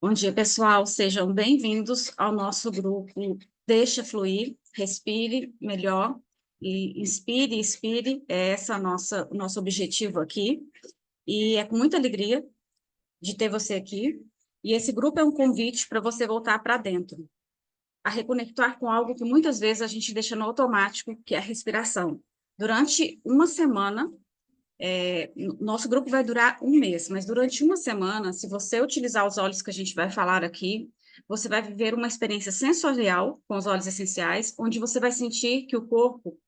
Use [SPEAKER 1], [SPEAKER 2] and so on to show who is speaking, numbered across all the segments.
[SPEAKER 1] Bom dia, pessoal. Sejam bem-vindos ao nosso grupo Deixa Fluir, Respire Melhor e Inspire, Expire. É esse o nosso objetivo aqui. E é com muita alegria de ter você aqui. E esse grupo é um convite para você voltar para dentro, a reconectar com algo que muitas vezes a gente deixa no automático, que é a respiração. Durante uma semana, nosso grupo vai durar um mês, mas durante uma semana, se você utilizar os óleos que a gente vai falar aqui, você vai viver uma experiência sensorial com os óleos essenciais, onde você vai sentir que o corpo,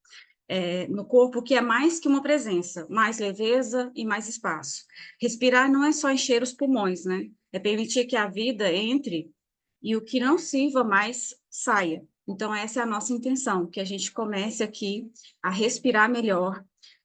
[SPEAKER 1] no corpo, que é mais que uma presença, mais leveza e mais espaço. Respirar não é só encher os pulmões, né? É permitir que a vida entre e o que não sirva mais saia. Então, essa é a nossa intenção, que a gente comece aqui a respirar melhor,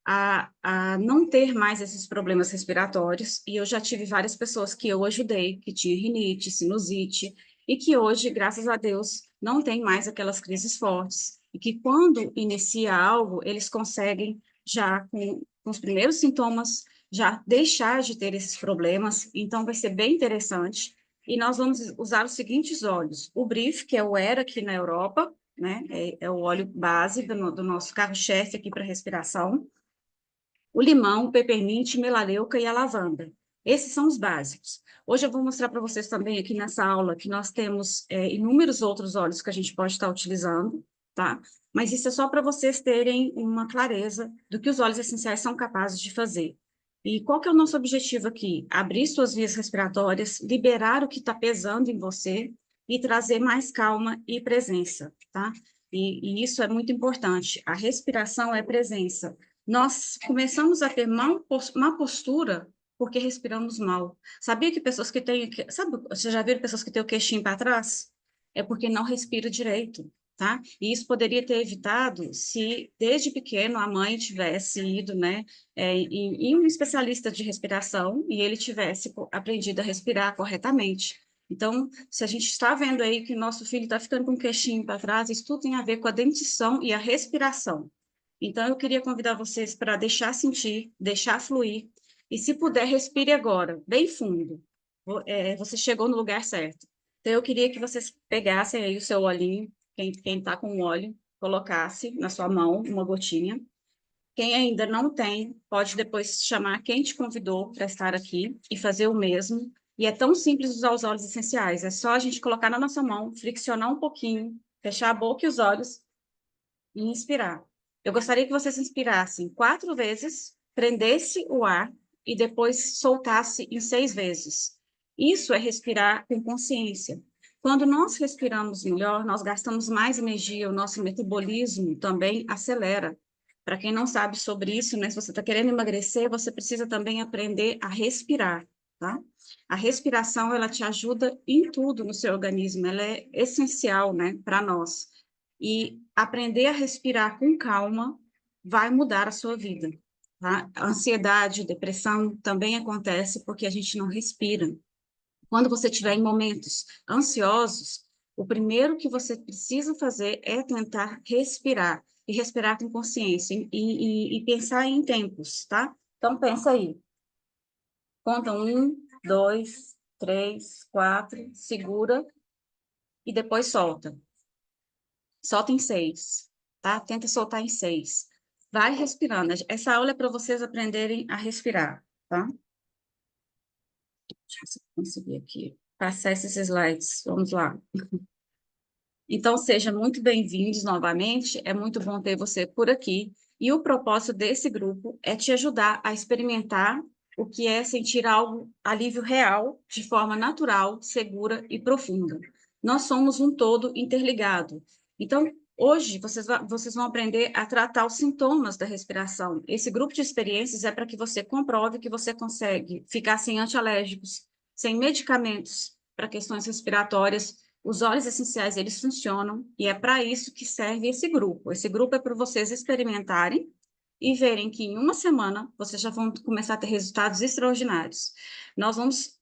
[SPEAKER 1] a não ter mais esses problemas respiratórios. E eu já tive várias pessoas que eu ajudei, que tinham rinite, sinusite, e que hoje, graças a Deus, não tem mais aquelas crises fortes. E que quando inicia algo, eles conseguem, já com os primeiros sintomas, já deixar de ter esses problemas. Então, vai ser bem interessante. E nós vamos usar os seguintes óleos. O Brief, que é o ERA aqui na Europa, né? É o óleo base do nosso carro-chefe aqui para respiração. O limão, o peppermint, melaleuca e a lavanda. Esses são os básicos. Hoje eu vou mostrar para vocês também aqui nessa aula que nós temos inúmeros outros óleos que a gente pode estar utilizando, tá? Mas isso é só para vocês terem uma clareza do que os óleos essenciais são capazes de fazer. E qual que é o nosso objetivo aqui? Abrir suas vias respiratórias, liberar o que está pesando em você e trazer mais calma e presença, tá? E isso é muito importante. A respiração é presença. Nós começamos a ter má postura porque respiramos mal. Sabia que pessoas que têm, sabe, você já viu pessoas que têm o queixinho para trás? É porque não respira direito, tá? E isso poderia ter evitado se desde pequeno a mãe tivesse ido, né, em um especialista de respiração e ele tivesse aprendido a respirar corretamente. Então, se a gente está vendo aí que nosso filho está ficando com o queixinho para trás, isso tudo tem a ver com a dentição e a respiração. Então, eu queria convidar vocês para deixar sentir, deixar fluir, e se puder, respire agora, bem fundo. Você chegou no lugar certo. Então, eu queria que vocês pegassem aí o seu olhinho, quem está com óleo, colocasse na sua mão uma gotinha. Quem ainda não tem, pode depois chamar quem te convidou para estar aqui e fazer o mesmo. E é tão simples usar os óleos essenciais, é só a gente colocar na nossa mão, friccionar um pouquinho, fechar a boca e os olhos e inspirar. Eu gostaria que vocês inspirassem 4 vezes, prendesse o ar e depois soltasse em 6 vezes. Isso é respirar com consciência. Quando nós respiramos melhor, nós gastamos mais energia, o nosso metabolismo também acelera. Para quem não sabe sobre isso, né, se você está querendo emagrecer, você precisa também aprender a respirar, tá? A respiração, ela te ajuda em tudo no seu organismo, ela é essencial, né, para nós. E aprender a respirar com calma vai mudar a sua vida, tá? A ansiedade, depressão também acontece porque a gente não respira. Quando você estiver em momentos ansiosos, o primeiro que você precisa fazer é tentar respirar, e respirar com consciência, e pensar em tempos, tá? Então, pensa aí. Conta 1, 2, 3, 4, segura e depois solta. Solta em 6, tá? Tenta soltar em 6. Vai respirando. Essa aula é para vocês aprenderem a respirar, tá? Deixa eu ver se eu conseguir aqui. Passar esses slides. Vamos lá. Então, sejam muito bem-vindos novamente. É muito bom ter você por aqui. E o propósito desse grupo é te ajudar a experimentar o que é sentir algo, alívio real, de forma natural, segura e profunda. Nós somos um todo interligado. Então, hoje, vocês vão aprender a tratar os sintomas da respiração. Esse grupo de experiências é para que você comprove que você consegue ficar sem antialérgicos, sem medicamentos para questões respiratórias. Os óleos essenciais, eles funcionam e é para isso que serve esse grupo. Esse grupo é para vocês experimentarem e verem que em uma semana vocês já vão começar a ter resultados extraordinários. Nós vamos,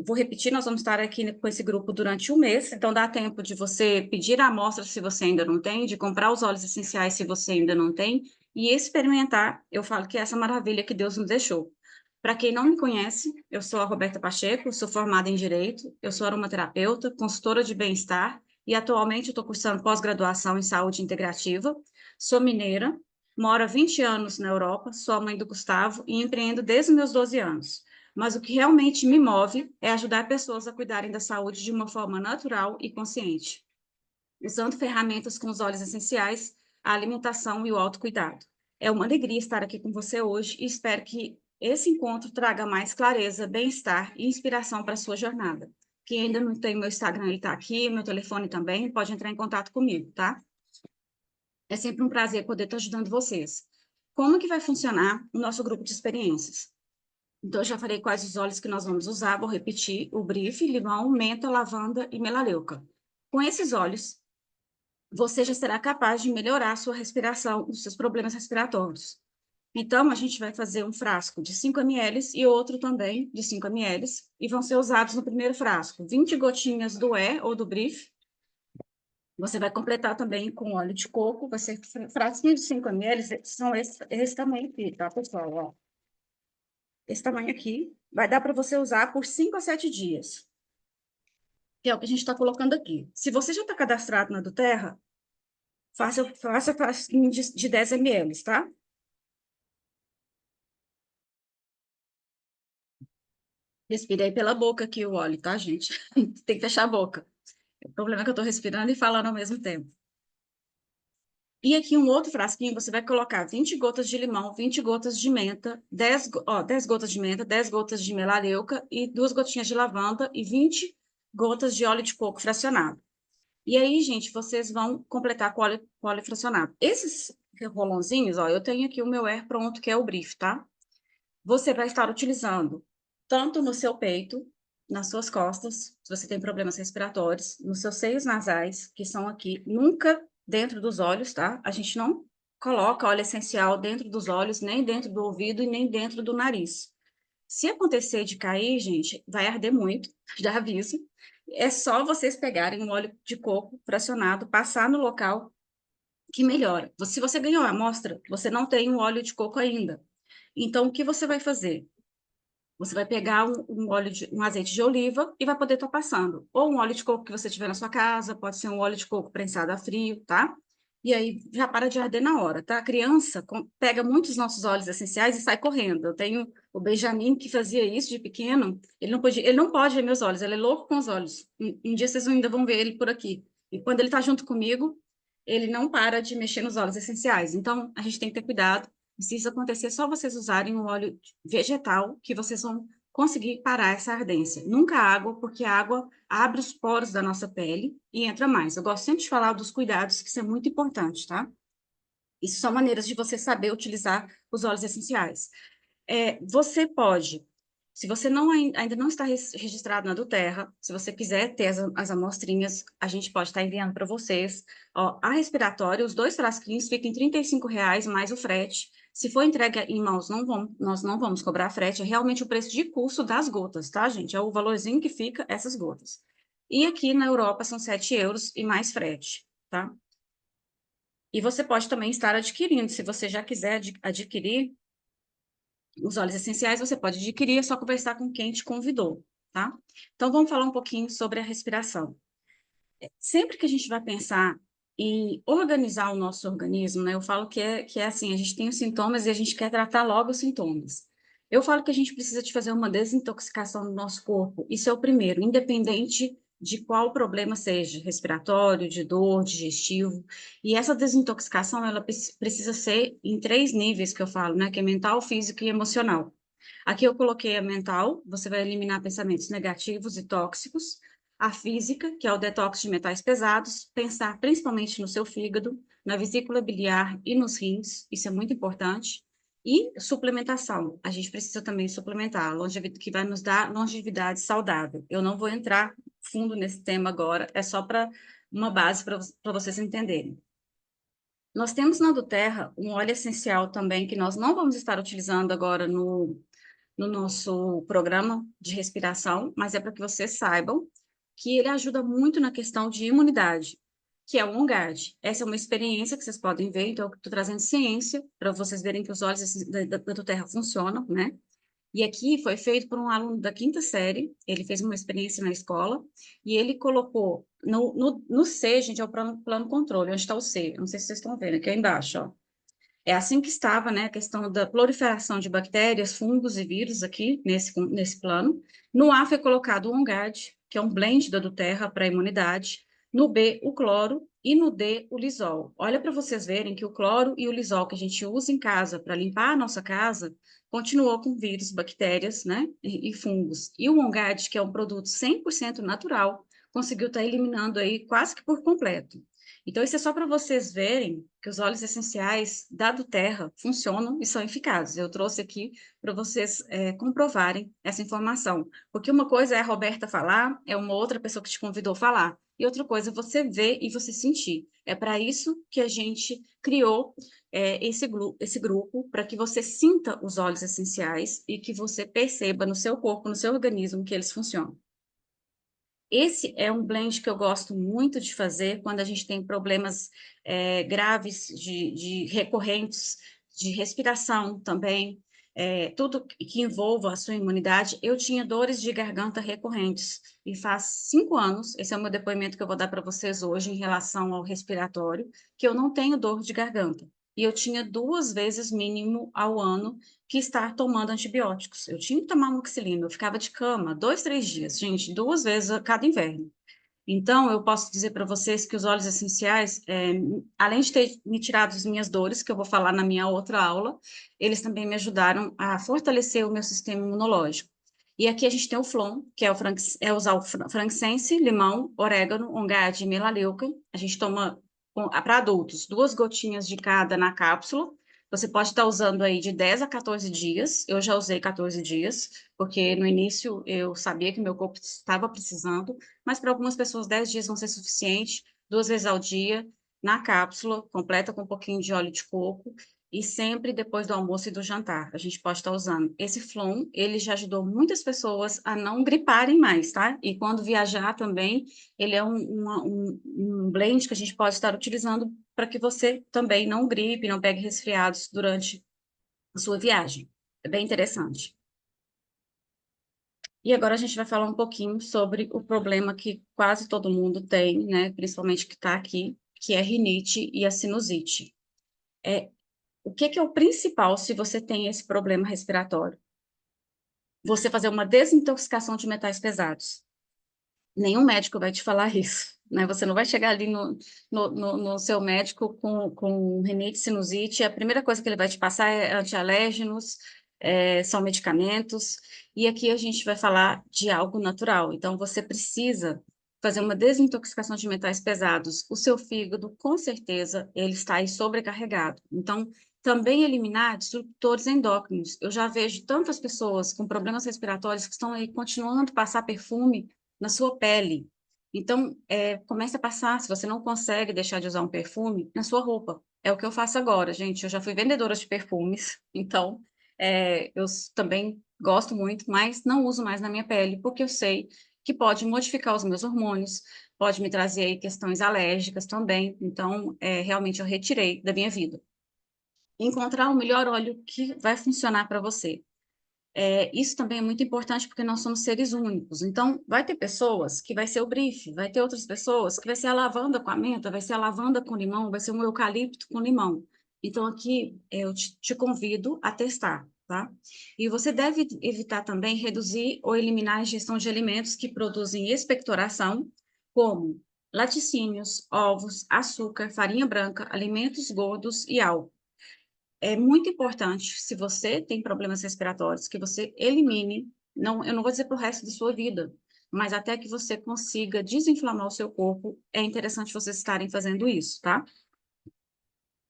[SPEAKER 1] vou repetir, nós vamos estar aqui com esse grupo durante um mês, então dá tempo de você pedir a amostra se você ainda não tem, de comprar os óleos essenciais se você ainda não tem, e experimentar. Eu falo que é essa maravilha que Deus nos deixou. Para quem não me conhece, eu sou a Roberta Pacheco, sou formada em Direito, eu sou aromaterapeuta, consultora de bem-estar e atualmente estou cursando pós-graduação em Saúde Integrativa. Sou mineira, moro há 20 anos na Europa, sou a mãe do Gustavo e empreendo desde os meus 12 anos. Mas o que realmente me move é ajudar pessoas a cuidarem da saúde de uma forma natural e consciente, usando ferramentas com os óleos essenciais, a alimentação e o autocuidado. É uma alegria estar aqui com você hoje e espero que esse encontro traga mais clareza, bem-estar e inspiração para a sua jornada. Quem ainda não tem meu Instagram, ele está aqui, meu telefone também, pode entrar em contato comigo, tá? É sempre um prazer poder estar ajudando vocês. Como que vai funcionar o nosso grupo de experiências? Então, eu já falei quais os óleos que nós vamos usar, vou repetir: o brife, limão, menta, lavanda e melaleuca. Com esses óleos, você já será capaz de melhorar a sua respiração, os seus problemas respiratórios. Então, a gente vai fazer um frasco de 5 ml e outro também de 5 ml, e vão ser usados no primeiro frasco 20 gotinhas do ou do Brief. Você vai completar também com óleo de coco, vai ser frasquinhos de 5 ml, são esse tamanho aqui, tá, pessoal? Ó, esse tamanho aqui vai dar para você usar por 5 a 7 dias, que é o que a gente está colocando aqui. Se você já está cadastrado na do Terra, faça frasquinho de 10 ml, tá? Respirei pela boca aqui o óleo, tá, gente? Tem que fechar a boca. O problema é que eu tô respirando e falando ao mesmo tempo. E aqui um outro frasquinho, você vai colocar 20 gotas de limão, 20 gotas de menta, 10 gotas de menta, 10 gotas de melaleuca e 2 gotinhas de lavanda e 20 gotas de óleo de coco fracionado. E aí, gente, vocês vão completar com óleo fracionado. Esses rolãozinhos, ó, eu tenho aqui o meu Air pronto, que é o Brief, tá? Você vai estar utilizando tanto no seu peito, nas suas costas, se você tem problemas respiratórios, nos seus seios nasais, que são aqui, nunca dentro dos olhos, tá? A gente não coloca óleo essencial dentro dos olhos, nem dentro do ouvido e nem dentro do nariz. Se acontecer de cair, gente, vai arder muito, já aviso. É só vocês pegarem um óleo de coco fracionado, passar no local que melhora. Se você ganhou a amostra, você não tem um óleo de coco ainda. Então, o que você vai fazer? Você vai pegar um azeite de oliva e vai poder estar passando. Ou um óleo de coco que você tiver na sua casa, pode ser um óleo de coco prensado a frio, tá? E aí já para de arder na hora, tá? A criança pega muitos nossos óleos essenciais e sai correndo. Eu tenho o Benjamin que fazia isso de pequeno. Ele não pode ver meus olhos, ele é louco com os olhos. Um dia vocês ainda vão ver ele por aqui. E quando ele está junto comigo, ele não para de mexer nos óleos essenciais. Então, a gente tem que ter cuidado. Se isso acontecer, é só vocês usarem um óleo vegetal que vocês vão conseguir parar essa ardência. Nunca água, porque a água abre os poros da nossa pele e entra mais. Eu gosto sempre de falar dos cuidados, que isso é muito importante, tá? Isso são maneiras de você saber utilizar os óleos essenciais. Você pode, se você ainda não está registrado na do Terra, se você quiser ter as amostrinhas, a gente pode estar enviando para vocês. Ó, a respiratória, os 2 frasquinhos ficam em R$ 35 mais o frete. Se for entrega em mãos, nós não vamos cobrar frete, é realmente o preço de custo das gotas, tá, gente? É o valorzinho que fica essas gotas. E aqui na Europa são 7 euros e mais frete, tá? E você pode também estar adquirindo, se você já quiser adquirir, os óleos essenciais você pode adquirir, é só conversar com quem te convidou, tá? Então, vamos falar um pouquinho sobre a respiração. Sempre que a gente vai pensar em organizar o nosso organismo, né? Eu falo que é assim, a gente tem os sintomas e a gente quer tratar logo os sintomas. Eu falo que a gente precisa de fazer uma desintoxicação do nosso corpo. Isso é o primeiro, independente de qual problema seja, respiratório, de dor, digestivo. E essa desintoxicação, ela precisa ser em 3 níveis que eu falo, né? Que é mental, físico e emocional. Aqui eu coloquei a mental, você vai eliminar pensamentos negativos e tóxicos. A física, que é o detox de metais pesados, pensar principalmente no seu fígado, na vesícula biliar e nos rins, isso é muito importante. E suplementação, a gente precisa também suplementar, que vai nos dar longevidade saudável. Eu não vou entrar fundo nesse tema agora, é só para uma base para vocês entenderem. Nós temos na do Terra um óleo essencial também que nós não vamos estar utilizando agora no nosso programa de respiração, mas é para que vocês saibam que ele ajuda muito na questão de imunidade, que é o OnGuard. Essa é uma experiência que vocês podem ver, então eu estou trazendo ciência para vocês verem que os olhos da Terra funcionam, né? E aqui foi feito por um aluno da quinta série, ele fez uma experiência na escola, e ele colocou no C, gente, é o plano controle, onde está o C, eu não sei se vocês estão vendo, aqui embaixo, ó. É assim que estava, né, a questão da proliferação de bactérias, fungos e vírus aqui nesse plano. No A foi colocado o OnGuard, que é um blend da Terra para a imunidade. No B, o cloro. E no D, o lisol. Olha para vocês verem que o cloro e o lisol que a gente usa em casa para limpar a nossa casa continuou com vírus, bactérias, né, e fungos. E o OnGuard, que é um produto 100% natural, conseguiu estar eliminando aí quase que por completo. Então, isso é só para vocês verem que os óleos essenciais da Terra funcionam e são eficazes. Eu trouxe aqui para vocês comprovarem essa informação. Porque uma coisa é a Roberta falar, é uma outra pessoa que te convidou a falar, e outra coisa é você ver e você sentir. É para isso que a gente criou esse grupo, para que você sinta os óleos essenciais e que você perceba no seu corpo, no seu organismo, que eles funcionam. Esse é um blend que eu gosto muito de fazer quando a gente tem problemas graves de recorrentes, de respiração também, tudo que envolva a sua imunidade. Eu tinha dores de garganta recorrentes e faz 5 anos, esse é o meu depoimento que eu vou dar para vocês hoje em relação ao respiratório, que eu não tenho dor de garganta. E eu tinha 2 vezes mínimo ao ano que estar tomando antibióticos. Eu tinha que tomar amoxicilina, eu ficava de cama 2, 3 dias, gente, 2 vezes a cada inverno. Então, eu posso dizer para vocês que os óleos essenciais, além de ter me tirado as minhas dores, que eu vou falar na minha outra aula, eles também me ajudaram a fortalecer o meu sistema imunológico. E aqui a gente tem o Flon, que é usar o frankincense, limão, orégano, ongade e melaleuca. A gente toma para adultos 2 gotinhas de cada na cápsula. Você pode estar usando aí de 10 a 14 dias. Eu já usei 14 dias, porque no início eu sabia que meu corpo estava precisando, mas para algumas pessoas 10 dias vão ser suficiente, 2 vezes ao dia, na cápsula, completa com um pouquinho de óleo de coco, e sempre depois do almoço e do jantar, a gente pode estar usando. Esse Flon, ele já ajudou muitas pessoas a não griparem mais, tá? E quando viajar também, ele é um blend que a gente pode estar utilizando para que você também não gripe, não pegue resfriados durante a sua viagem. É bem interessante. E agora a gente vai falar um pouquinho sobre o problema que quase todo mundo tem, né? Principalmente que está aqui, que é a rinite e a sinusite. O que é o principal se você tem esse problema respiratório? Você fazer uma desintoxicação de metais pesados. Nenhum médico vai te falar isso, né? Você não vai chegar ali no seu médico com rinite, sinusite, a primeira coisa que ele vai te passar é antialérgenos, são medicamentos, e aqui a gente vai falar de algo natural. Então, você precisa fazer uma desintoxicação de metais pesados. O seu fígado, com certeza, ele está aí sobrecarregado. Então, também eliminar disruptores endócrinos. Eu já vejo tantas pessoas com problemas respiratórios que estão aí continuando a passar perfume na sua pele. Então, comece a passar, se você não consegue deixar de usar um perfume, na sua roupa. É o que eu faço agora, gente. Eu já fui vendedora de perfumes, então eu também gosto muito, mas não uso mais na minha pele, porque eu sei que pode modificar os meus hormônios, pode me trazer aí questões alérgicas também. Então, realmente eu retirei da minha vida. Encontrar o melhor óleo que vai funcionar para você. Isso também é muito importante porque nós somos seres únicos. Então, vai ter pessoas que vai ser o brife, vai ter outras pessoas que vai ser a lavanda com a menta, vai ser a lavanda com limão, vai ser um eucalipto com limão. Então, aqui eu te convido a testar, tá? E você deve evitar também reduzir ou eliminar a ingestão de alimentos que produzem expectoração, como laticínios, ovos, açúcar, farinha branca, alimentos gordos e álcool. É muito importante, se você tem problemas respiratórios, que você elimine, não, eu não vou dizer para o resto da sua vida, mas até que você consiga desinflamar o seu corpo, é interessante vocês estarem fazendo isso, tá?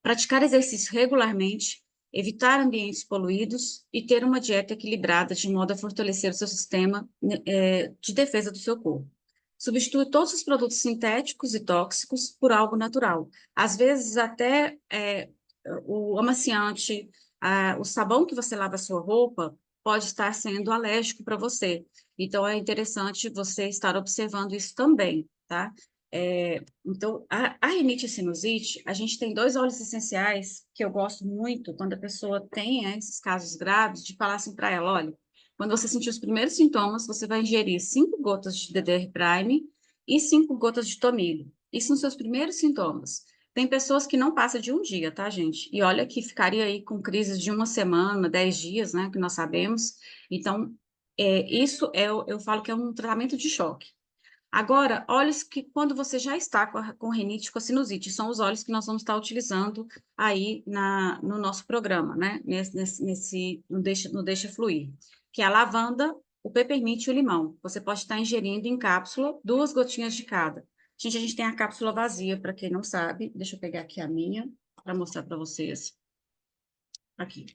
[SPEAKER 1] Praticar exercício regularmente, evitar ambientes poluídos e ter uma dieta equilibrada de modo a fortalecer o seu sistema, de defesa do seu corpo. Substitui todos os produtos sintéticos e tóxicos por algo natural. Às vezes, até o amaciante, o sabão que você lava a sua roupa pode estar sendo alérgico para você. Então, é interessante você estar observando isso também, tá? Então, a rinite e sinusite, a gente tem 2 óleos essenciais que eu gosto muito quando a pessoa tem esses casos graves, de falar assim para ela, olha, Quando você sentir os primeiros sintomas, você vai ingerir 5 gotas de DDR Prime e 5 gotas de tomilho. Isso são seus primeiros sintomas. Tem pessoas que não passam de um dia, tá, gente? E olha que ficaria aí com crises de uma semana, 10 dias, né, que nós sabemos. Então, isso eu falo que é um tratamento de choque. Agora, óleos que quando você já está com rinite, com sinusite, são os óleos que nós vamos estar utilizando aí no nosso programa, né? No Deixa Fluir, que é a lavanda, o peppermint e o limão. Você pode estar ingerindo em cápsula 2 gotinhas de cada. Gente, a gente tem a cápsula vazia, para quem não sabe. Deixa eu pegar aqui a minha, para mostrar para vocês. Aqui.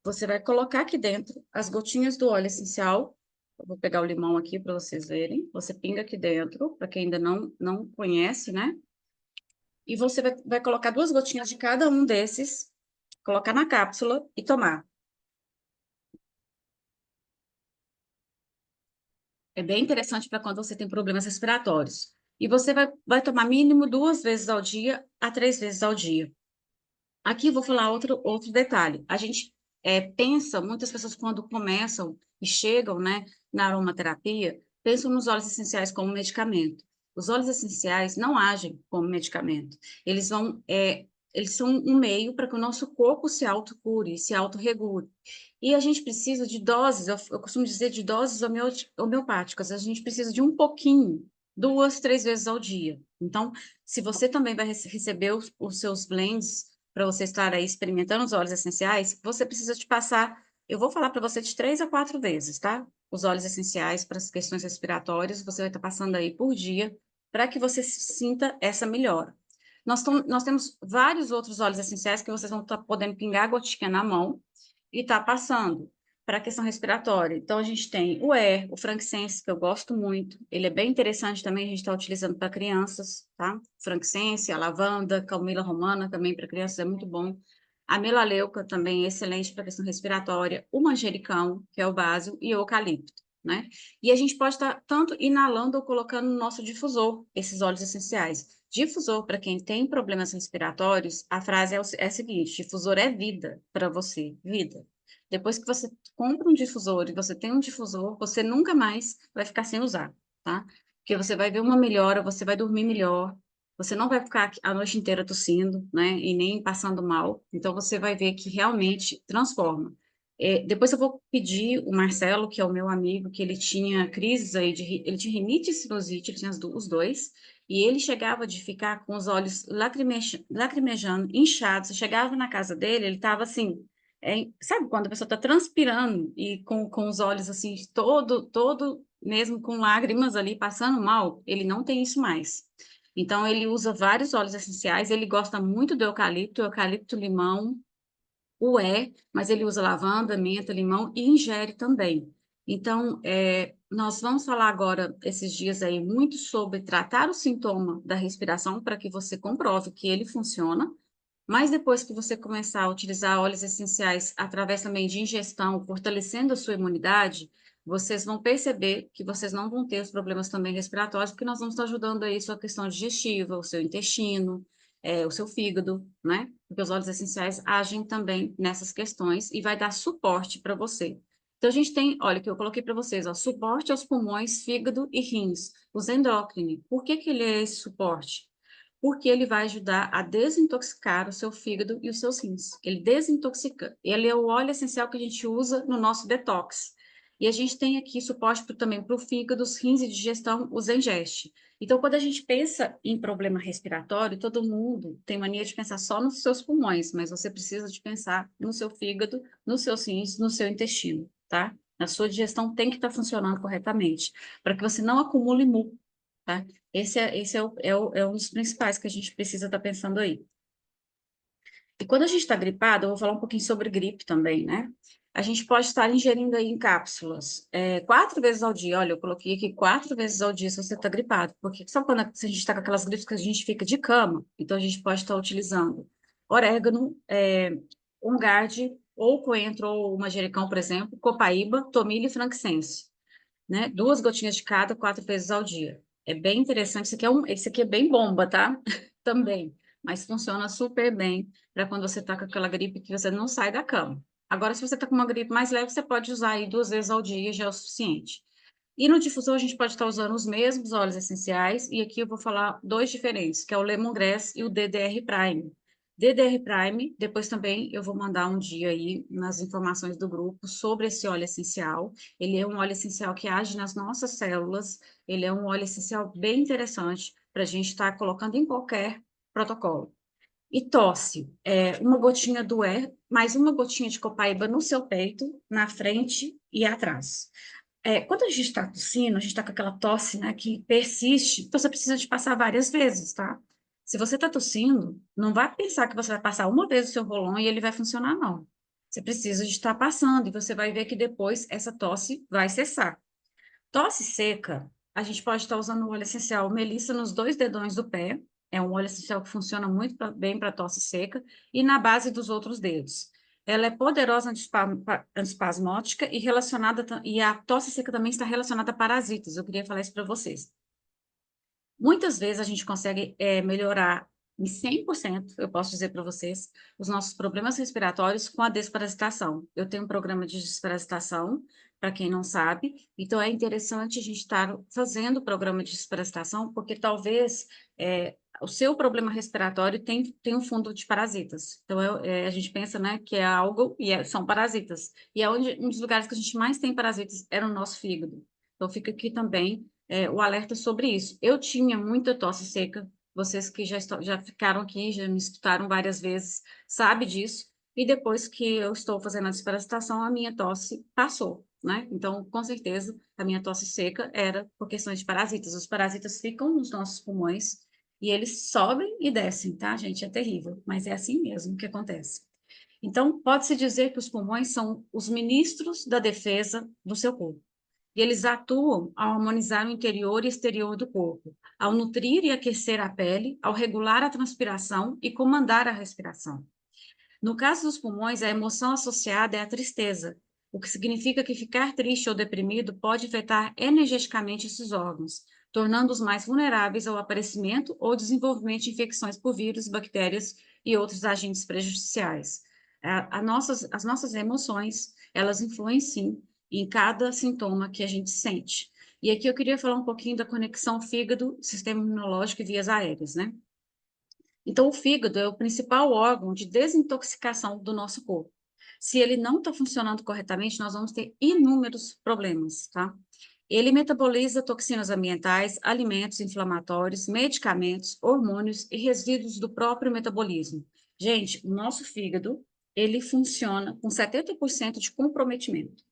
[SPEAKER 1] Você vai colocar aqui dentro as gotinhas do óleo essencial. Eu vou pegar o limão aqui para vocês verem. Você pinga aqui dentro, para quem ainda não conhece, né? E você vai colocar 2 gotinhas de cada um desses, colocar na cápsula e tomar. É bem interessante para quando você tem problemas respiratórios. E você vai tomar mínimo 2 vezes ao dia a 3 vezes ao dia. Aqui eu vou falar outro detalhe. A gente pensa, muitas pessoas quando começam e chegam, né, na aromaterapia, pensam nos óleos essenciais como medicamento. Os óleos essenciais não agem como medicamento. Eles são um meio para que o nosso corpo se autocure, se autorregule. E a gente precisa de doses, eu costumo dizer de doses homeopáticas. A gente precisa de um pouquinho, 2, 3 vezes ao dia. Então, se você também vai receber os seus blends para você estar aí experimentando os óleos essenciais, você precisa te passar, eu vou falar para você de 3 a 4 vezes, tá? Os óleos essenciais para as questões respiratórias, você vai estar passando aí por dia, para que você sinta essa melhora. Nós temos vários outros óleos essenciais que vocês vão estar podendo pingar a gotinha na mão e tá passando para a questão respiratória. Então, a gente tem o frankincense, que eu gosto muito. Ele é bem interessante também, a gente está utilizando para crianças, tá? Frankincense, a lavanda, camomila romana também para crianças é muito bom. A melaleuca também é excelente para a questão respiratória. O manjericão, que é o básico, e o eucalipto, né? E a gente pode estar tanto inalando ou colocando no nosso difusor esses óleos essenciais. Difusor, para quem tem problemas respiratórios, a frase é a seguinte: difusor é vida para você, vida. Depois que você compra um difusor e você tem um difusor, você nunca mais vai ficar sem usar, tá? Porque você vai ver uma melhora, você vai dormir melhor, você não vai ficar a noite inteira tossindo, né? E nem passando mal. Então, você vai ver que realmente transforma. Depois eu vou pedir o Marcelo, que é o meu amigo, que ele tinha crises aí ele tinha rinite e sinusite, ele tinha os dois, e ele chegava de ficar com os olhos lacrimejando, inchados. Você chegava na casa dele, ele estava assim, sabe quando a pessoa está transpirando e com os olhos assim, todo, mesmo com lágrimas ali, passando mal, ele não tem isso mais. Então, ele usa vários óleos essenciais, ele gosta muito do eucalipto, limão, mas ele usa lavanda, menta, limão e ingere também. Então, nós vamos falar agora, esses dias aí, muito sobre tratar o sintoma da respiração para que você comprove que ele funciona, mas depois que você começar a utilizar óleos essenciais através também de ingestão, fortalecendo a sua imunidade, vocês vão perceber que vocês não vão ter os problemas também respiratórios, porque nós vamos estar ajudando aí sua questão digestiva, o seu intestino, o seu fígado, né? Porque os óleos essenciais agem também nessas questões e vai dar suporte para você. Então, a gente tem, olha, que eu coloquei para vocês, ó, suporte aos pulmões, fígado e rins, os endócrinos. Por que que ele é esse suporte? Porque ele vai ajudar a desintoxicar o seu fígado e os seus rins. Ele desintoxica. Ele é o óleo essencial que a gente usa no nosso detox. E a gente tem aqui suporte também para o fígado, os rins e digestão, os engeste. Então, quando a gente pensa em problema respiratório, todo mundo tem mania de pensar só nos seus pulmões, mas você precisa de pensar no seu fígado, nos seus rins, no seu intestino, tá? A sua digestão tem que estar funcionando corretamente, para que você não acumule muco, tá? Esse é um dos principais que a gente precisa estar pensando aí. E quando a gente está gripado, eu vou falar um pouquinho sobre gripe também, né? A gente pode estar ingerindo aí em cápsulas 4 vezes ao dia. Olha, eu coloquei aqui 4 vezes ao dia se você está gripado. Porque sabe quando a gente está com aquelas gripes que a gente fica de cama? Então, a gente pode estar utilizando orégano, On Guard, ou coentro, ou manjericão, por exemplo, copaíba, tomilho e frankincense, né? 2 gotinhas de cada, 4 vezes ao dia. É bem interessante. Esse aqui é bem bomba, tá? Também. Mas funciona super bem para quando você tá com aquela gripe que você não sai da cama. Agora, se você está com uma gripe mais leve, você pode usar aí 2 vezes ao dia, já é o suficiente. E no difusor, a gente pode estar usando os mesmos óleos essenciais, e aqui eu vou falar 2 diferentes, que é o Lemongrass e o DDR Prime. DDR Prime, depois também eu vou mandar um dia aí nas informações do grupo sobre esse óleo essencial. Ele é um óleo essencial que age nas nossas células, ele é um óleo essencial bem interessante para a gente estar colocando em qualquer protocolo. E tosse, uma gotinha do mais uma gotinha de copaíba no seu peito, na frente e atrás. Quando a gente está tossindo, a gente está com aquela tosse, né, que persiste, então você precisa de passar várias vezes, tá? Se você está tossindo, não vai pensar que você vai passar uma vez o seu rolão e ele vai funcionar, não. Você precisa de estar passando e você vai ver que depois essa tosse vai cessar. Tosse seca, a gente pode estar usando o óleo essencial melissa nos 2 dedões do pé. É um óleo essencial que funciona muito bem para tosse seca e na base dos outros dedos. Ela é poderosa antispasmótica e relacionada, e a tosse seca também está relacionada a parasitas. Eu queria falar isso para vocês. Muitas vezes a gente consegue melhorar em 100%, eu posso dizer para vocês, os nossos problemas respiratórios com a desparasitação. Eu tenho um programa de desparasitação, para quem não sabe, então é interessante a gente estar fazendo o programa de desparasitação, porque talvez o seu problema respiratório tem um fundo de parasitas. Então, a gente pensa, né, que é algo e são parasitas. E é um dos lugares que a gente mais tem parasitas é no nosso fígado. Então, fica aqui também o alerta sobre isso. Eu tinha muita tosse seca, vocês que já ficaram aqui, já me escutaram várias vezes, sabe disso, e depois que eu estou fazendo a desparasitação, a minha tosse passou, né? Então, com certeza, a minha tosse seca era por questões de parasitas. Os parasitas ficam nos nossos pulmões e eles sobem e descem, tá, gente? É terrível, mas é assim mesmo que acontece. Então, pode-se dizer que os pulmões são os ministros da defesa do seu corpo. E eles atuam ao harmonizar o interior e exterior do corpo, ao nutrir e aquecer a pele, ao regular a transpiração e comandar a respiração. No caso dos pulmões, a emoção associada é a tristeza, o que significa que ficar triste ou deprimido pode afetar energeticamente esses órgãos, tornando-os mais vulneráveis ao aparecimento ou desenvolvimento de infecções por vírus, bactérias e outros agentes prejudiciais. As nossas emoções, elas influenciam em cada sintoma que a gente sente. E aqui eu queria falar um pouquinho da conexão fígado-sistema imunológico e vias aéreas, né? Então, o fígado é o principal órgão de desintoxicação do nosso corpo. Se ele não está funcionando corretamente, nós vamos ter inúmeros problemas, tá? Ele metaboliza toxinas ambientais, alimentos inflamatórios, medicamentos, hormônios e resíduos do próprio metabolismo. Gente, o nosso fígado, ele funciona com 70% de comprometimento.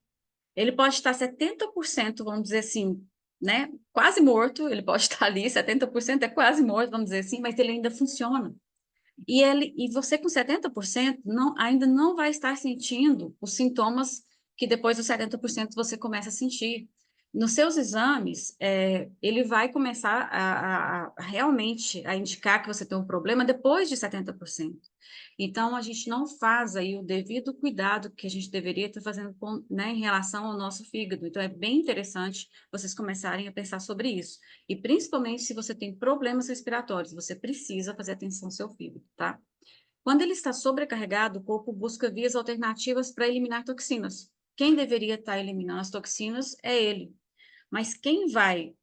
[SPEAKER 1] Ele pode estar 70%, vamos dizer assim, né? Quase morto, ele pode estar ali, 70% é quase morto, vamos dizer assim, mas ele ainda funciona. E você com 70% ainda não vai estar sentindo os sintomas que depois dos 70% você começa a sentir. Nos seus exames, ele vai começar a realmente a indicar que você tem um problema depois de 70%. Então, a gente não faz aí o devido cuidado que a gente deveria estar fazendo né, em relação ao nosso fígado. Então, é bem interessante vocês começarem a pensar sobre isso. E principalmente se você tem problemas respiratórios, você precisa fazer atenção ao seu fígado, tá? Quando ele está sobrecarregado, o corpo busca vias alternativas para eliminar toxinas. Quem deveria estar eliminando as toxinas é ele. Mas quem vai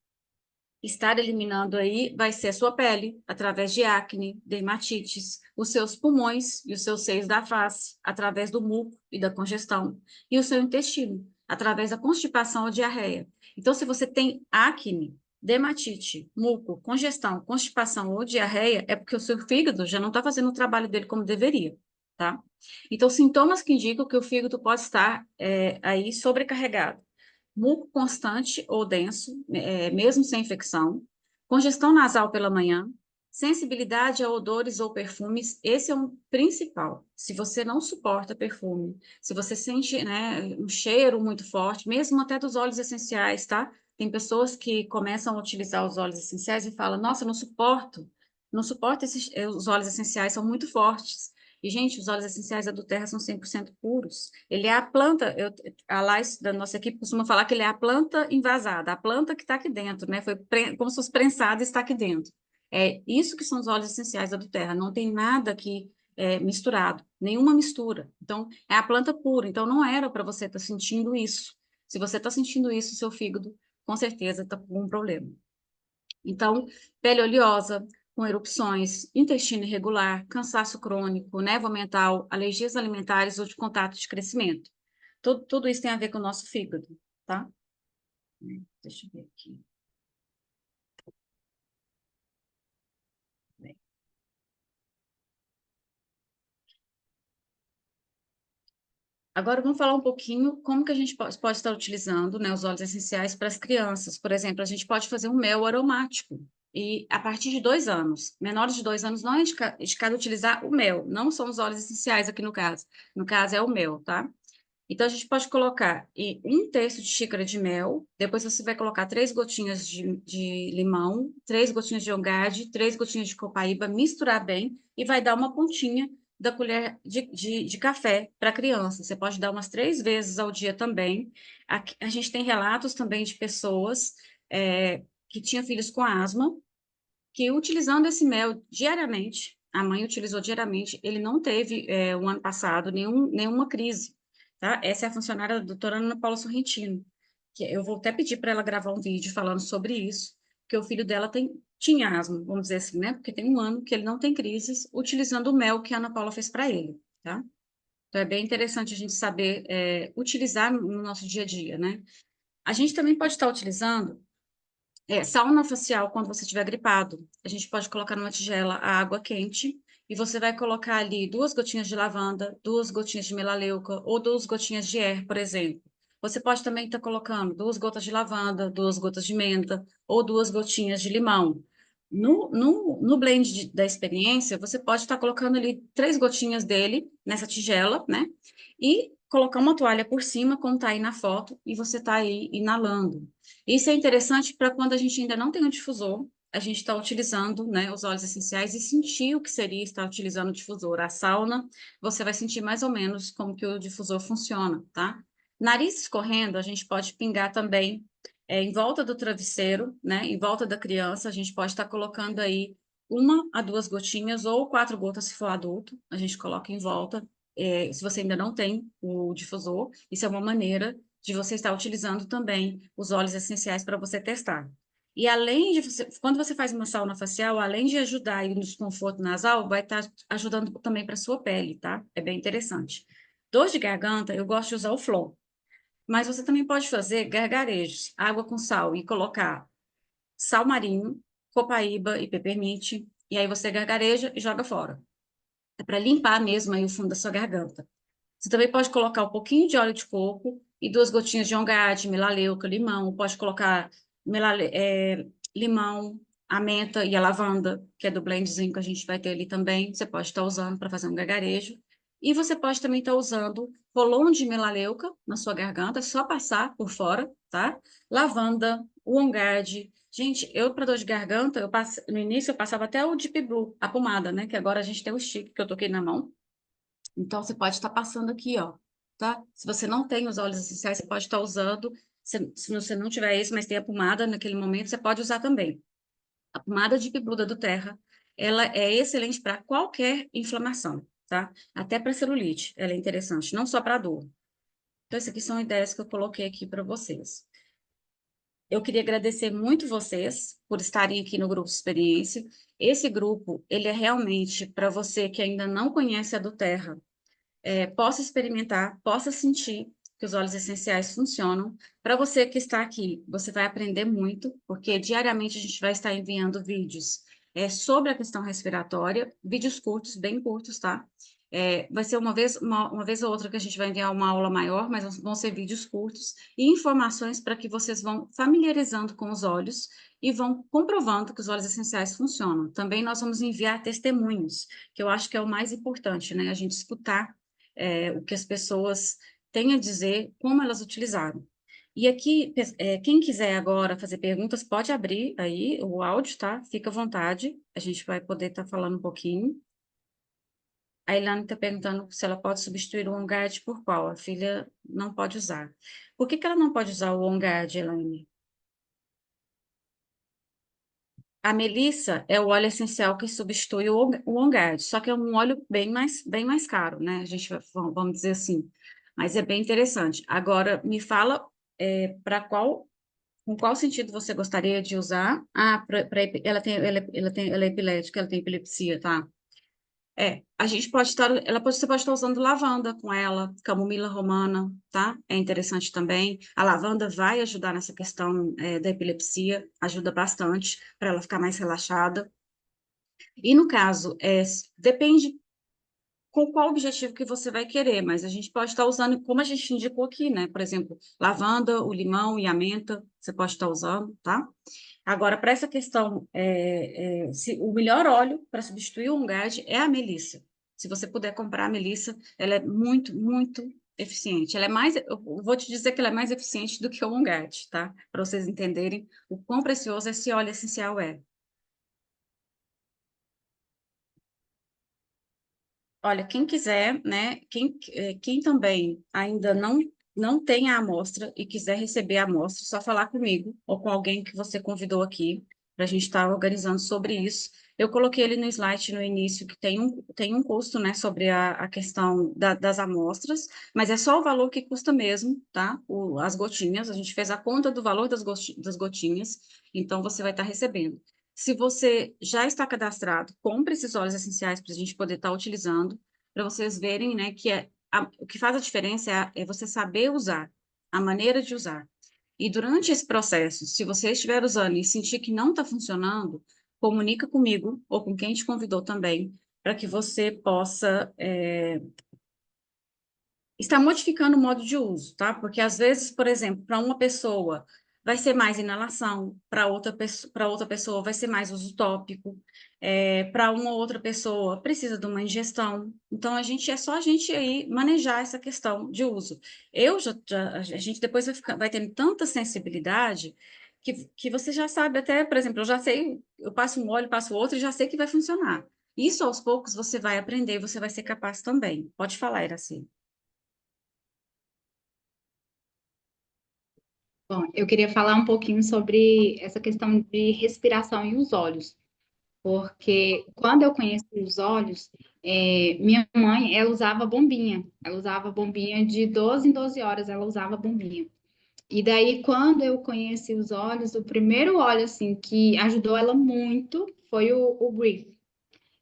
[SPEAKER 1] estar eliminando aí vai ser a sua pele, através de acne, dermatites, os seus pulmões e os seus seios da face, através do muco e da congestão, e o seu intestino, através da constipação ou diarreia. Então, se você tem acne, dermatite, muco, congestão, constipação ou diarreia, é porque o seu fígado já não está fazendo o trabalho dele como deveria, tá? Então, sintomas que indicam que o fígado pode estar aí sobrecarregado: muco constante ou denso, mesmo sem infecção, congestão nasal pela manhã, sensibilidade a odores ou perfumes, esse é um principal. Se você não suporta perfume, se você sente, né, um cheiro muito forte, mesmo até dos óleos essenciais, tá? Tem pessoas que começam a utilizar os óleos essenciais e falam: nossa, não suporto os óleos essenciais, são muito fortes. E, gente, os óleos essenciais da Doterra são 100% puros. Ele é a planta, a Lais da nossa equipe costuma falar que ele é a planta invasada, a planta que está aqui dentro, né? Foi como se fosse prensada e está aqui dentro. É isso que são os óleos essenciais da Doterra. Não tem nada que misturado, nenhuma mistura. Então, é a planta pura, então não era para você estar sentindo isso. Se você está sentindo isso, seu fígado, com certeza, está com um problema. Então, pele oleosa, com erupções, intestino irregular, cansaço crônico, névoa mental, alergias alimentares ou de contato de crescimento. Tudo isso tem a ver com o nosso fígado, tá? Deixa eu ver aqui. Agora vamos falar um pouquinho como que a gente pode estar utilizando, né, os óleos essenciais para as crianças. Por exemplo, a gente pode fazer um mel aromático. E a partir de 2 anos, menores de 2 anos, não é indicado utilizar o mel, não são os óleos essenciais aqui no caso. No caso é o mel, tá? Então, a gente pode colocar 1/3 de xícara de mel, depois você vai colocar 3 gotinhas de limão, 3 gotinhas de ongade, 3 gotinhas de copaíba, misturar bem e vai dar uma pontinha da colher de café para a criança. Você pode dar umas 3 vezes ao dia também. A gente tem relatos também de pessoas que tinham filhos com asma, que utilizando esse mel diariamente, a mãe utilizou diariamente, ele não teve, o ano passado, nenhuma crise, tá? Essa é a funcionária da doutora Ana Paula Sorrentino, que eu vou até pedir para ela gravar um vídeo falando sobre isso, porque o filho dela tinha asma, vamos dizer assim, né? Porque tem um ano que ele não tem crises, utilizando o mel que a Ana Paula fez para ele, tá? Então, é bem interessante a gente saber utilizar no nosso dia a dia, né? A gente também pode estar utilizando sauna facial quando você estiver gripado. A gente pode colocar numa tigela a água quente e você vai colocar ali 2 gotinhas de lavanda, 2 gotinhas de melaleuca ou 2 gotinhas de er, por exemplo. Você pode também estar colocando 2 gotas de lavanda, 2 gotas de menta ou 2 gotinhas de limão. No blend da experiência, você pode estar colocando ali 3 gotinhas dele nessa tigela, né? E colocar uma toalha por cima, como está aí na foto, e você está aí inalando. Isso é interessante para quando a gente ainda não tem um difusor, a gente está utilizando, né, os óleos essenciais e sentir o que seria estar utilizando o difusor. A sauna, você vai sentir mais ou menos como que o difusor funciona, tá? Nariz escorrendo, a gente pode pingar também em volta do travesseiro, né, em volta da criança, a gente pode estar colocando aí 1 a 2 gotinhas ou 4 gotas se for adulto, a gente coloca em volta. Se você ainda não tem o difusor, isso é uma maneira de você estar utilizando também os óleos essenciais para você testar. E além de você, quando você faz uma sauna facial, além de ajudar aí no desconforto nasal, vai estar ajudando também para a sua pele, tá? É bem interessante. Dor de garganta, eu gosto de usar o Flor, mas você também pode fazer gargarejos, água com sal e colocar sal marinho, copaíba e peppermint, e aí você gargareja e joga fora. É para limpar mesmo aí o fundo da sua garganta. Você também pode colocar um pouquinho de óleo de coco e 2 gotinhas de ongade, melaleuca, limão. Pode colocar limão, a menta e a lavanda, que é do blendzinho que a gente vai ter ali também. Você pode estar usando para fazer um gargarejo. E você pode também estar usando rolão de melaleuca na sua garganta, só passar por fora, tá? Lavanda, o ongade. Gente, eu para dor de garganta, no início eu passava até o Deep Blue, a pomada, né? Que agora a gente tem o stick que eu toquei na mão. Então, você pode estar passando aqui, ó, tá? Se você não tem os óleos essenciais, você pode estar usando. Se você não tiver esse, mas tem a pomada naquele momento, você pode usar também. A pomada de Pibluda do Terra, ela é excelente para qualquer inflamação, tá? Até para celulite, ela é interessante, não só para dor. Então, essas aqui são ideias que eu coloquei aqui para vocês. Eu queria agradecer muito vocês por estarem aqui no grupo Experiência. Esse grupo, ele é realmente para você que ainda não conhece a do Terra, possa experimentar, possa sentir que os óleos essenciais funcionam. Para você que está aqui, você vai aprender muito, porque diariamente a gente vai estar enviando vídeos sobre a questão respiratória, vídeos curtos, bem curtos, tá? Vai ser uma vez ou outra que a gente vai enviar uma aula maior, mas vão ser vídeos curtos e informações para que vocês vão familiarizando com os óleos e vão comprovando que os óleos essenciais funcionam. Também nós vamos enviar testemunhos, que eu acho que é o mais importante, né? A gente escutar o que as pessoas têm a dizer, como elas utilizaram. E aqui, quem quiser agora fazer perguntas, pode abrir aí o áudio, tá? Fica à vontade, a gente vai poder estar falando um pouquinho. A Ilana está perguntando se ela pode substituir o OnGuard por qual? A filha não pode usar. Por que ela não pode usar o OnGuard, Elaine? A melissa é o óleo essencial que substitui o On Guard, só que é um óleo bem mais caro, né? A gente vamos dizer assim. Mas é bem interessante. Agora, me fala para com qual sentido você gostaria de usar? Ah, ela é epilética, ela tem epilepsia, tá? A gente pode estar, você pode estar usando lavanda com ela, camomila romana, tá? É interessante também. A lavanda vai ajudar nessa questão, da epilepsia, ajuda bastante para ela ficar mais relaxada. E no caso, depende com qual objetivo que você vai querer, mas a gente pode estar usando, como a gente indicou aqui, né? Por exemplo, lavanda, o limão e a menta, você pode estar usando, tá? Agora, para essa questão, o melhor óleo para substituir o Ongard é a melissa. Se você puder comprar a melissa, ela é muito eficiente. Ela é mais, eu vou te dizer que ela é mais eficiente do que o Ongard, tá? Para vocês entenderem o quão precioso esse óleo essencial é. Olha, quem quiser, né? Quem também ainda não tem a amostra e quiser receber a amostra, só falar comigo ou com alguém que você convidou aqui para a gente estar organizando sobre isso. Eu coloquei ele no slide no início que tem um custo, né, sobre a questão das amostras, mas é só o valor que custa mesmo, tá? As gotinhas, a gente fez a conta do valor das gotinhas, então você vai estar recebendo. Se você já está cadastrado, compre esses óleos essenciais para a gente poder estar utilizando, para vocês verem, né, que o que faz a diferença é você saber usar, a maneira de usar. E durante esse processo, se você estiver usando e sentir que não está funcionando, comunica comigo ou com quem te convidou também, para que você possa está modificando o modo de uso, tá? Porque às vezes, por exemplo, para uma pessoa vai ser mais inalação, para outra pessoa vai ser mais uso tópico, para uma outra pessoa precisa de uma ingestão. Então é só a gente aí manejar essa questão de uso. A gente depois vai tendo tanta sensibilidade que você já sabe até, por exemplo, eu já sei, eu passo um óleo, passo outro e já sei que vai funcionar. Isso aos poucos você vai aprender, você vai ser capaz também. Pode falar, Iraci.
[SPEAKER 2] Bom, eu queria falar um pouquinho sobre essa questão de respiração e os olhos, porque quando eu conheci os olhos, minha mãe, ela usava bombinha de 12 em 12 horas, ela usava bombinha. E daí, quando eu conheci os olhos, o primeiro óleo, assim, que ajudou ela muito foi o Brief.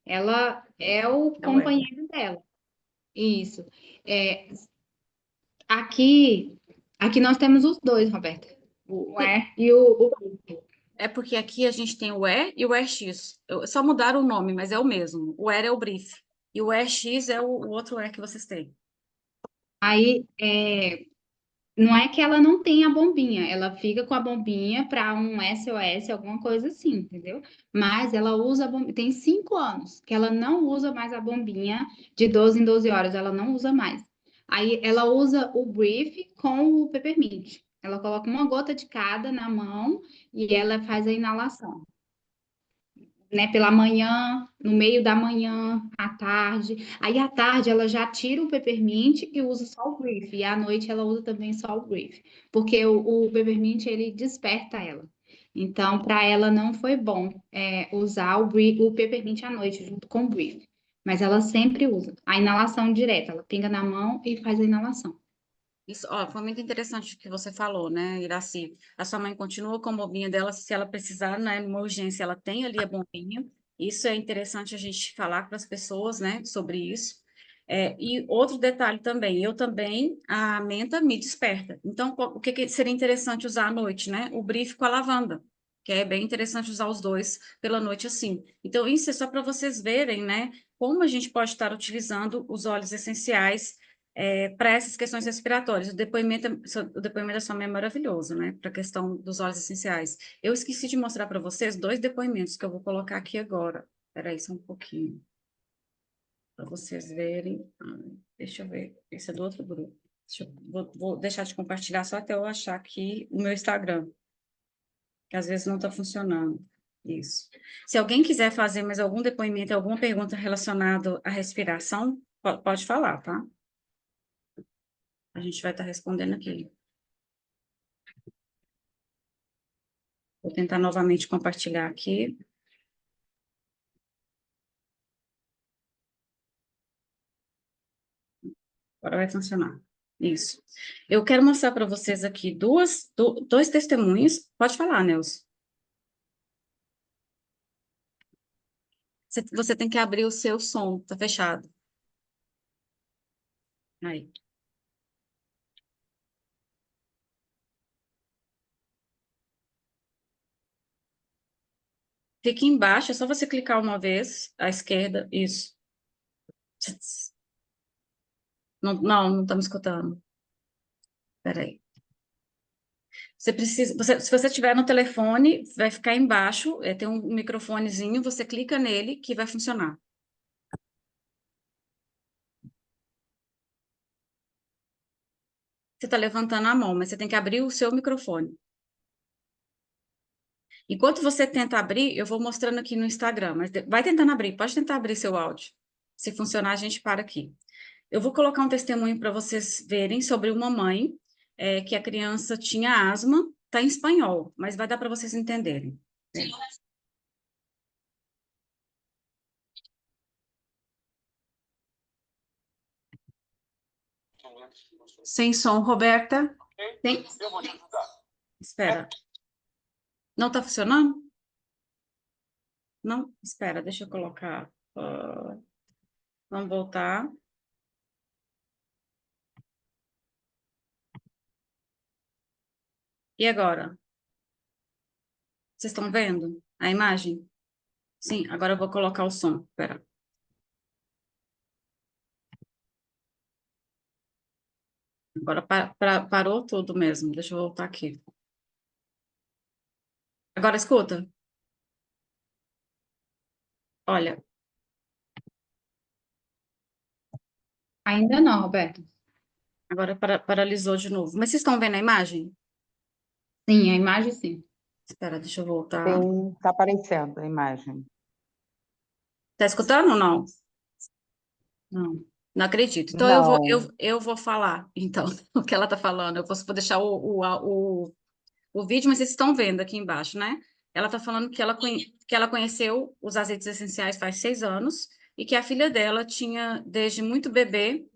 [SPEAKER 2] Ela é o
[SPEAKER 1] Não é.
[SPEAKER 2] companheiro dela, isso. É, aqui, aqui nós temos os dois, Roberta, o Air e o
[SPEAKER 1] É porque aqui a gente tem o E e o EX. Só mudaram o nome, mas é o mesmo. O E é o brief. E o EX é o outro E que vocês têm.
[SPEAKER 2] Aí, não é que ela não tem a bombinha, ela fica com a bombinha para um SOS, alguma coisa assim, entendeu? Mas ela usa a bombinha, tem 5 anos que ela não usa mais a bombinha de 12 em 12 horas, ela não usa mais. Aí ela usa o Brief com o Peppermint. Ela coloca uma gota de cada na mão e ela faz a inalação, né, pela manhã, no meio da manhã, à tarde. Aí à tarde ela já tira o peppermint e usa só o brief. E à noite ela usa também só o brief, porque o peppermint ele desperta ela. Então, para ela não foi bom usar o peppermint à noite junto com o brief. Mas ela sempre usa a inalação direta. Ela pinga na mão e faz a inalação.
[SPEAKER 1] Isso, ó, foi muito interessante o que você falou, né, Iraci? A sua mãe continua com a bombinha dela, se ela precisar, né, numa urgência, ela tem ali a bombinha. Isso é interessante a gente falar para as pessoas, né, sobre isso. E outro detalhe também, a menta me desperta. Então, o que que seria interessante usar à noite, né? O brief com a lavanda, que é bem interessante usar os dois pela noite assim. Então, isso é só para vocês verem, né, como a gente pode estar utilizando os óleos essenciais para essas questões respiratórias. O depoimento da sua mãe é maravilhoso, né? Para a questão dos óleos essenciais. Eu esqueci de mostrar para vocês dois depoimentos que eu vou colocar aqui agora. Espera aí, só um pouquinho, para vocês verem. Deixa eu ver. Esse é do outro grupo. Vou deixar de compartilhar só até eu achar aqui o meu Instagram, que às vezes não está funcionando. Isso. Se alguém quiser fazer mais algum depoimento, alguma pergunta relacionada à respiração, pode falar, tá? A gente vai estar respondendo aqui. Vou tentar novamente compartilhar aqui. Agora vai funcionar. Isso. Eu quero mostrar para vocês aqui dois testemunhos. Pode falar, Nelson. Você tem que abrir o seu som, tá fechado. Aí. Fica embaixo, é só você clicar uma vez, à esquerda, isso. Não estamos escutando. Peraí. Se você estiver no telefone, vai ficar embaixo, tem um microfonezinho, você clica nele que vai funcionar. Você está levantando a mão, mas você tem que abrir o seu microfone. Enquanto você tenta abrir, eu vou mostrando aqui no Instagram, mas vai tentando abrir, pode tentar abrir seu áudio. Se funcionar, a gente para aqui. Eu vou colocar um testemunho para vocês verem sobre uma mãe que a criança tinha asma, está em espanhol, mas vai dar para vocês entenderem.
[SPEAKER 3] Sem som, Roberta.
[SPEAKER 1] Tem... Espera. Não está funcionando? Não? Espera, deixa eu colocar. Vamos voltar. E agora? Vocês estão vendo a imagem? Sim, agora eu vou colocar o som. Espera. Agora parou tudo mesmo. Deixa eu voltar aqui. Agora escuta. Olha.
[SPEAKER 2] Ainda não, Roberto.
[SPEAKER 1] Agora paralisou de novo. Mas vocês estão vendo a imagem?
[SPEAKER 2] Sim, a imagem sim.
[SPEAKER 1] Espera, deixa eu voltar.
[SPEAKER 4] Sim, está aparecendo a imagem.
[SPEAKER 1] Tá escutando ou não? Não. Não acredito. Então eu vou falar, então, o que ela está falando. Eu vou deixar o vídeo, mas vocês estão vendo aqui embaixo, né? Ela está falando que ela conheceu os azeites essenciais faz 6 anos e que a filha dela tinha, desde muito bebê,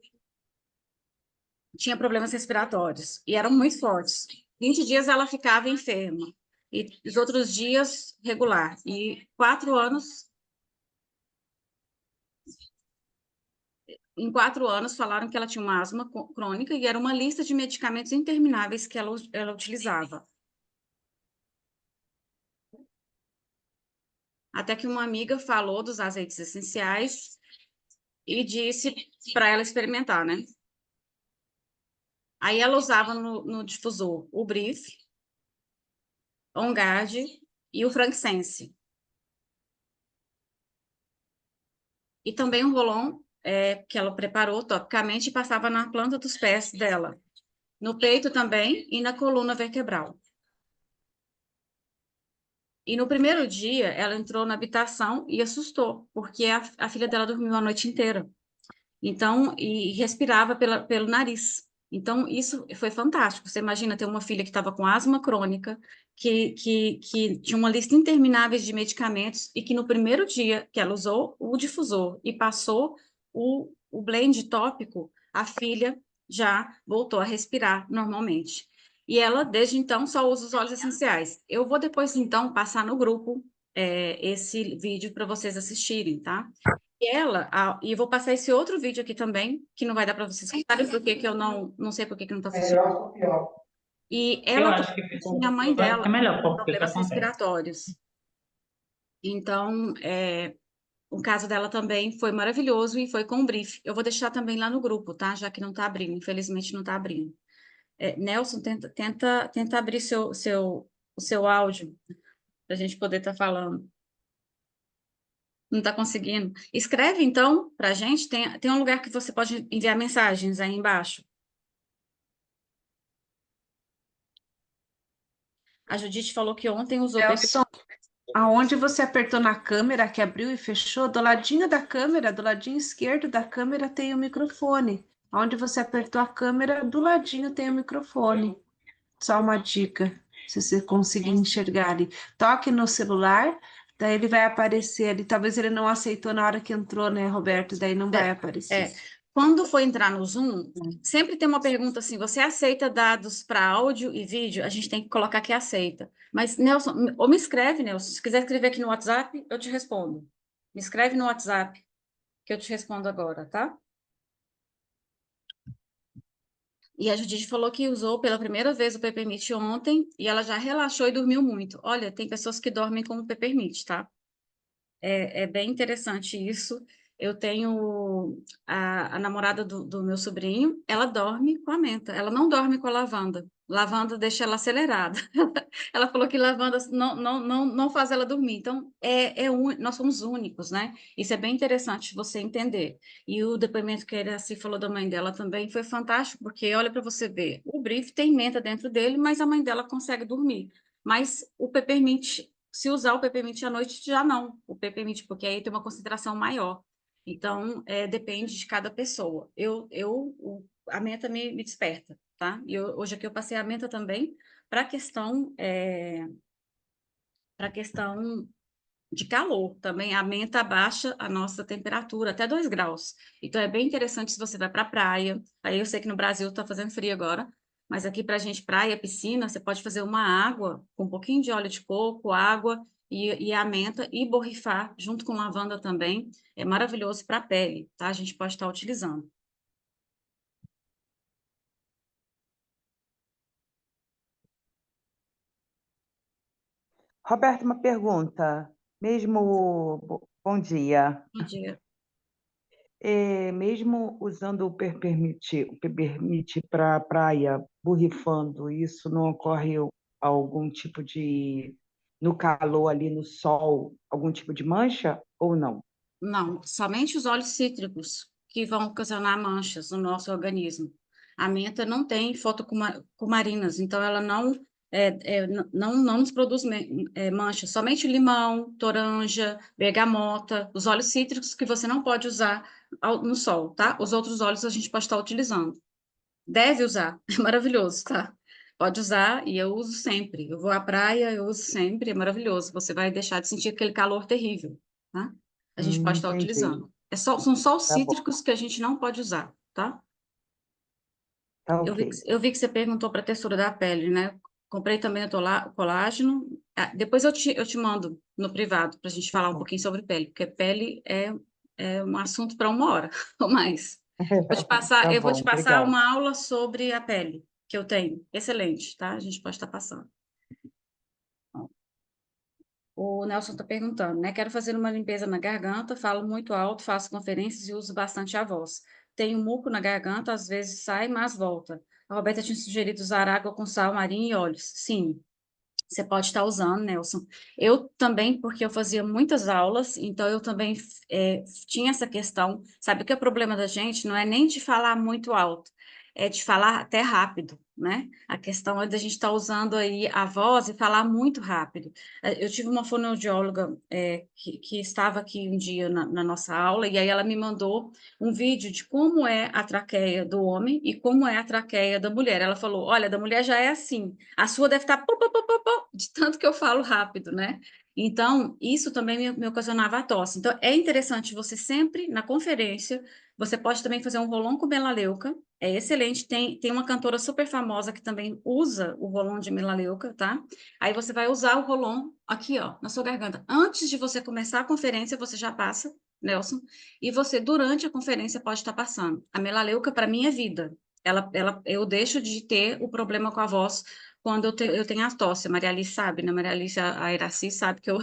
[SPEAKER 1] tinha problemas respiratórios e eram muito fortes. 20 dias ela ficava enferma e os outros dias regular. E 4 anos, em 4 anos falaram que ela tinha uma asma crônica e era uma lista de medicamentos intermináveis que ela utilizava. Até que uma amiga falou dos azeites essenciais e disse para ela experimentar, né? Aí ela usava no difusor o Brief, On Guard e o Frankincense. E também um rolon que ela preparou topicamente e passava na planta dos pés dela, no peito também e na coluna vertebral. E no primeiro dia, ela entrou na habitação e assustou, porque a filha dela dormiu a noite inteira. Então, e respirava pelo nariz. Então, isso foi fantástico. Você imagina ter uma filha que estava com asma crônica, que tinha uma lista interminável de medicamentos, e que no primeiro dia que ela usou o difusor e passou o blend tópico, a filha já voltou a respirar normalmente. E ela, desde então, só usa os óleos essenciais. Eu vou depois, então, passar no grupo esse vídeo para vocês assistirem, tá? E eu vou passar esse outro vídeo aqui também, que não vai dar para vocês escutarem, porque que eu não sei por que não está funcionando. E ela tinha a mãe dela com problemas respiratórios. Então, o caso dela também foi maravilhoso e foi com o brief. Eu vou deixar também lá no grupo, tá? Já que não está abrindo, infelizmente não está abrindo. Nelson, tenta abrir o seu áudio, para a gente poder estar falando. Não está conseguindo? Escreve, então, para a gente. Tem um lugar que você pode enviar mensagens aí embaixo. A Judite falou que ontem usou...
[SPEAKER 3] Nelson, aonde você apertou na câmera, que abriu e fechou, do ladinho da câmera, do ladinho esquerdo da câmera tem o microfone. Onde você apertou a câmera, do ladinho tem o microfone. Só uma dica, se você conseguir enxergar ali. Toque no celular, daí ele vai aparecer ali. Talvez ele não aceitou na hora que entrou, né, Roberto? Daí não vai aparecer.
[SPEAKER 1] quando for entrar no Zoom, sempre tem uma pergunta assim, você aceita dados para áudio e vídeo? A gente tem que colocar que aceita. Mas, Nelson, ou me escreve, Nelson, se quiser escrever aqui no WhatsApp, eu te respondo. Me escreve no WhatsApp, que eu te respondo agora, tá? E a Judite falou que usou pela primeira vez o Peppermint ontem, e ela já relaxou e dormiu muito. Olha, tem pessoas que dormem com o Peppermint, tá? É bem interessante isso. Eu tenho a namorada do meu sobrinho, ela dorme com a menta, ela não dorme com a lavanda. Lavanda deixa ela acelerada. Ela falou que lavanda não faz ela dormir. Então, nós somos únicos, né? Isso é bem interessante você entender. E o depoimento que a Iraci falou da mãe dela também foi fantástico, porque olha para você ver, o brief tem menta dentro dele, mas a mãe dela consegue dormir. Mas o peppermint, se usar o peppermint à noite, já não. O peppermint, porque aí tem uma concentração maior. Então, depende de cada pessoa. A menta me desperta, tá? E hoje aqui eu passei a menta também para para questão de calor. Também a menta abaixa a nossa temperatura até 2 graus. Então, é bem interessante se você vai para a praia. Aí eu sei que no Brasil está fazendo frio agora, mas aqui para a gente, praia, piscina, você pode fazer uma água com um pouquinho de óleo de coco, água e a menta e borrifar junto com lavanda também. É maravilhoso para a pele, tá? A gente pode estar utilizando.
[SPEAKER 4] Roberto, uma pergunta. Bom dia.
[SPEAKER 1] Bom dia.
[SPEAKER 4] Mesmo usando o peppermint para praia, borrifando, isso não ocorre algum tipo de, no calor ali, no sol, algum tipo de mancha ou não?
[SPEAKER 1] Não, somente os óleos cítricos que vão ocasionar manchas no nosso organismo. A menta não tem fotocumarinas, então ela não nos produz manchas. Somente limão, toranja, bergamota, os óleos cítricos que você não pode usar no sol, tá? Os outros óleos a gente pode estar utilizando. Deve usar, é maravilhoso, tá? Pode usar e eu uso sempre. Eu vou à praia, eu uso sempre, é maravilhoso. Você vai deixar de sentir aquele calor terrível, tá? A gente pode estar
[SPEAKER 4] Entendi.
[SPEAKER 1] utilizando. São só os
[SPEAKER 4] Tá bom,
[SPEAKER 1] cítricos que a gente não pode usar, tá?
[SPEAKER 4] tá
[SPEAKER 1] Eu
[SPEAKER 4] ok.
[SPEAKER 1] vi que, eu vi que você perguntou para a textura da pele, né? Comprei também o colágeno. Depois eu te mando no privado para a gente falar um pouquinho sobre pele, porque pele é um assunto para 1 hora ou mais.
[SPEAKER 4] Tá
[SPEAKER 1] Eu vou te
[SPEAKER 4] bom,
[SPEAKER 1] passar
[SPEAKER 4] obrigada.
[SPEAKER 1] uma aula sobre a pele que eu tenho. Excelente, tá? A gente pode estar passando. O Nelson está perguntando, né? Quero fazer uma limpeza na garganta, falo muito alto, faço conferências e uso bastante a voz. Tenho muco na garganta, às vezes sai, mas volta. A Roberta tinha sugerido usar água com sal marinho e óleos. Sim, você pode estar usando, Nelson. Eu também, porque eu fazia muitas aulas, então eu também tinha essa questão. Sabe o que é o problema da gente? Não é nem de falar muito alto, é de falar até rápido, né? A questão é da gente estar usando aí a voz e falar muito rápido. Eu tive uma fonoaudióloga que estava aqui um dia na nossa aula, e aí ela me mandou um vídeo de como é a traqueia do homem e como é a traqueia da mulher. Ela falou: olha, da mulher já é assim, a sua deve estar pô, pô, pô, pô, pô, de tanto que eu falo rápido, né? Então, isso também me ocasionava a tosse. Então, é interessante você sempre, na conferência, você pode também fazer um rolon com melaleuca, é excelente. Tem uma cantora super famosa que também usa o rolon de melaleuca, tá? Aí você vai usar o rolon aqui, ó, na sua garganta. Antes de você começar a conferência, você já passa, Nelson, e você, durante a conferência, pode estar passando. A melaleuca, para mim, é vida. Eu deixo de ter o problema com a voz quando eu tenho a tosse. A Maria Alice sabe, né? A Maria Alice, a Iraci sabe que eu...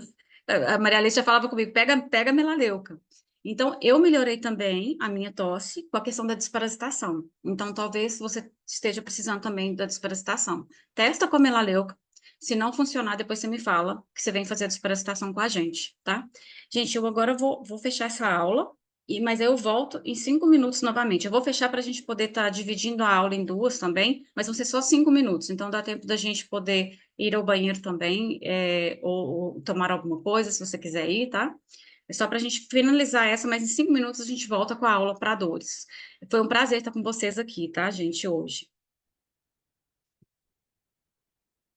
[SPEAKER 1] A Maria Alice já falava comigo, pega a melaleuca. Então, eu melhorei também a minha tosse com a questão da desparasitação. Então, talvez você esteja precisando também da desparasitação. Testa com a melaleuca. Se não funcionar, depois você me fala que você vem fazer a desparasitação com a gente, tá? Gente, eu agora vou fechar essa aula, mas eu volto em 5 minutos novamente. Eu vou fechar para a gente poder estar dividindo a aula em 2 também, mas vão ser só 5 minutos. Então, dá tempo da gente poder ir ao banheiro também, ou tomar alguma coisa, se você quiser ir, tá? É só para a gente finalizar essa, mas em 5 minutos a gente volta com a aula para dores. Foi um prazer estar com vocês aqui, tá, gente, hoje.